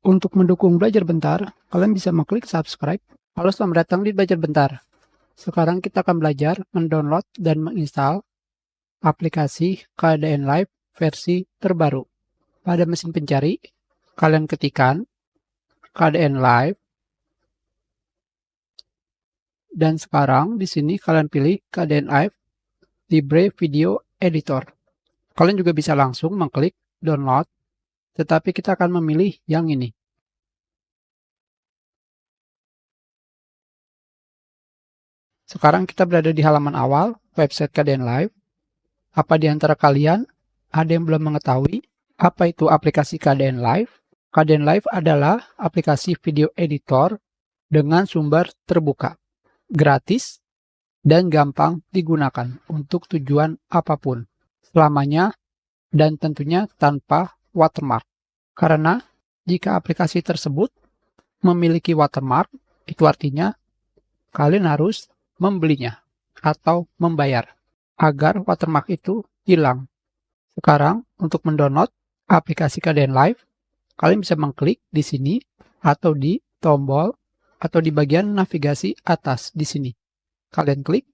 Untuk mendukung Belajar Bentar, kalian bisa mengklik subscribe. Halo, selamat datang di Belajar Bentar. Sekarang kita akan belajar mendownload dan menginstal aplikasi KDN Live versi terbaru. Pada mesin pencari, kalian ketikkan KDN Live. Dan sekarang di sini kalian pilih KDN Live Libre Video Editor. Kalian juga bisa langsung mengklik download, tetapi kita akan memilih yang ini. Sekarang kita berada di halaman awal website KDN Live. Apa di antara kalian ada yang belum mengetahui apa itu aplikasi KDN Live? KDN Live adalah aplikasi video editor dengan sumber terbuka, gratis, dan gampang digunakan untuk tujuan apapun, selamanya dan tentunya tanpa watermark. Karena jika aplikasi tersebut memiliki watermark, itu artinya kalian harus membelinya atau membayar agar watermark itu hilang. Sekarang untuk mendownload aplikasi KDN Live, kalian bisa mengklik di sini atau di tombol atau di bagian navigasi atas di sini. Kalian klik.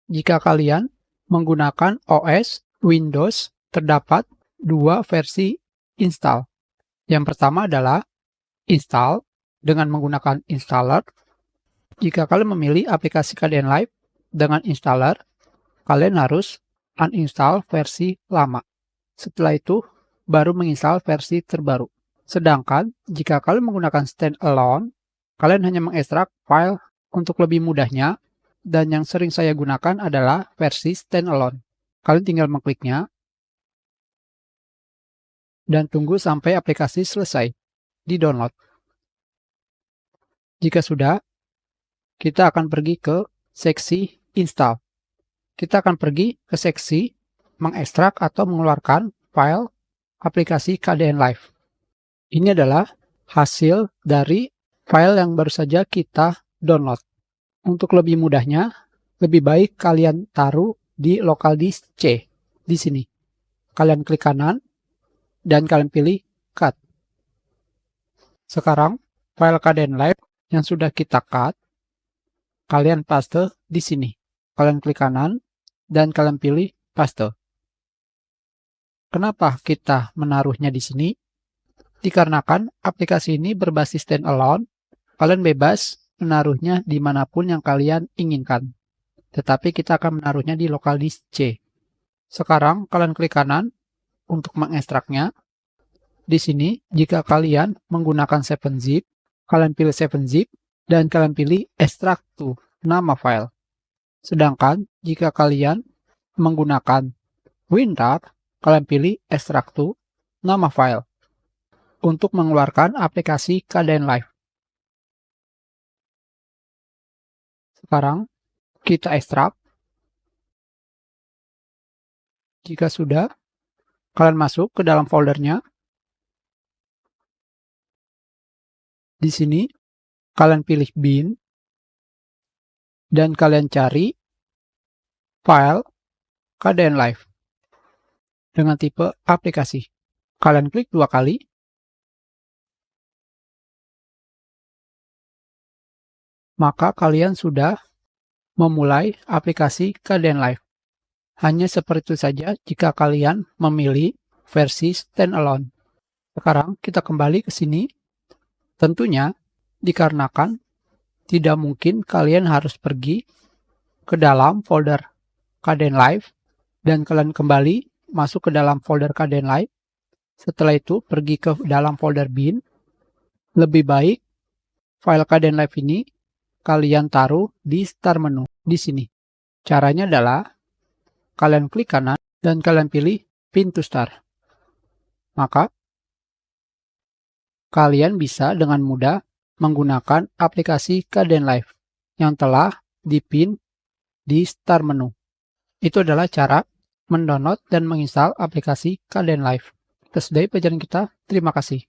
Jika kalian menggunakan OS Windows, terdapat dua versi install. Yang pertama adalah install dengan menggunakan installer. Jika kalian memilih aplikasi KDN Live dengan installer, kalian harus uninstall versi lama. Setelah itu, baru menginstal versi terbaru. Sedangkan, jika kalian menggunakan standalone, kalian hanya mengekstrak file. Untuk lebih mudahnya, dan yang sering saya gunakan adalah versi standalone. Kalian tinggal mengkliknya, dan tunggu sampai aplikasi selesai di-download. Jika sudah, kita akan pergi ke seksi install. Kita akan pergi ke seksi mengekstrak atau mengeluarkan file aplikasi KDN Live. Ini adalah hasil dari file yang baru saja kita download. Untuk lebih mudahnya, lebih baik kalian taruh di local disk C di sini. Kalian klik kanan dan kalian pilih cut. Sekarang file KDN Live yang sudah kita cut, kalian paste di sini. Kalian klik kanan dan kalian pilih paste. Kenapa kita menaruhnya di sini? Dikarenakan aplikasi ini berbasis standalone, kalian bebas menaruhnya dimanapun yang kalian inginkan. Tetapi kita akan menaruhnya di local disk C. Sekarang kalian klik kanan untuk mengekstraknya. Di sini, jika kalian menggunakan 7-zip, kalian pilih 7-zip dan kalian pilih extract to nama file. Sedangkan jika kalian menggunakan WinRAR, kalian pilih extract to nama file untuk mengeluarkan aplikasi KDN Live. Sekarang kita ekstrak. Jika sudah, kalian masuk ke dalam foldernya. Di sini, kalian pilih bin dan kalian cari file KDN Live dengan tipe aplikasi. Kalian klik 2 kali. Maka kalian sudah memulai aplikasi KDN Live. Hanya seperti itu saja jika kalian memilih versi standalone. Sekarang kita kembali ke sini. Tentunya dikarenakan tidak mungkin kalian harus pergi ke dalam folder KDN Live dan kalian kembali masuk ke dalam folder KDN Live. Setelah itu pergi ke dalam folder bin. Lebih baik file KDN Live ini kalian taruh di start menu di sini. Caranya adalah kalian klik kanan dan kalian pilih pin to start. Maka kalian bisa dengan mudah menggunakan aplikasi KDN Live yang telah dipin di start menu. Itu adalah cara mendownload dan menginstal aplikasi KDN Live. Itu sudah pelajaran kita. Terima kasih.